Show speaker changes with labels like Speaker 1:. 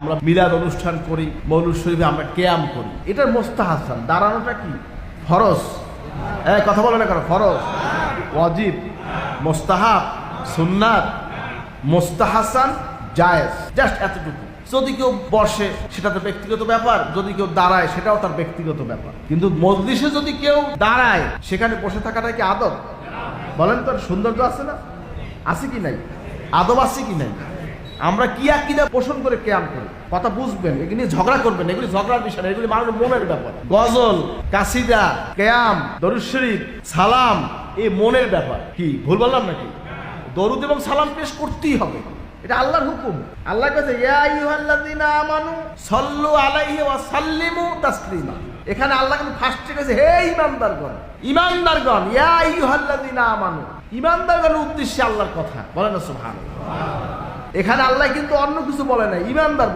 Speaker 1: আমরা মিলাদ অনুষ্ঠান করি, মৌলুদ শরীফে আমরা কিয়াম করি, এটার মুস্তাহাসান। দাঁড়ানোটা কি ফরজ? কথা বলে না, ফরজ, ওয়াজিব, মুস্তাহাব, সুন্নাত, মুস্তাহাসান, জায়েজ, জাস্ট এতটুকু। যদি কেউ বসে সেটা তো ব্যক্তিগত ব্যাপার, যদি কেউ দাঁড়ায় সেটাও তার ব্যক্তিগত ব্যাপার। কিন্তু মজলিসে যদি কেউ দাঁড়ায় সেখানে বসে থাকাটা কি আদব? বলেন তো, সৌন্দর্য আছে না? আছে কি নাই? আদব আছে কি নাই? আমরা কি আকীদা পোষণ করে কিয়াম করি, কথা বুঝবেন। এগুলি নিয়ে ঝগড়া করবেন, এগুলি ঝগড়ার বিষয় না, এগুলি মানুষের মনের ব্যাপার। গজল, কাসিদা, কিয়াম, দরুদ শরীফ, সালাম, এই মনের ব্যাপার। কি ভুল বললাম নাকি? দরুদ এবং সালাম পেশ করতেই হবে, এটা আল্লাহর হুকুম। আল্লাহ কাছে ইয়া আইয়ুহাল্লাযীনা আমানু সাল্লু আলাইহি ওয়া সাল্লিমু তাসলিমা। এখানে আল্লাহ কিন্তু ফার্স্টে কাছে হে ঈমানদারগণ, ঈমানদারগণ, ইয়া আইয়ুহাল্লাযীনা আমানু, ঈমানদারগণের উদ্দেশ্যে আল্লাহর কথা বলেন না সুবহানাল্লাহ। এখানে আল্লাহ কিন্তু অন্য কিছু বলে না, ঈমানদার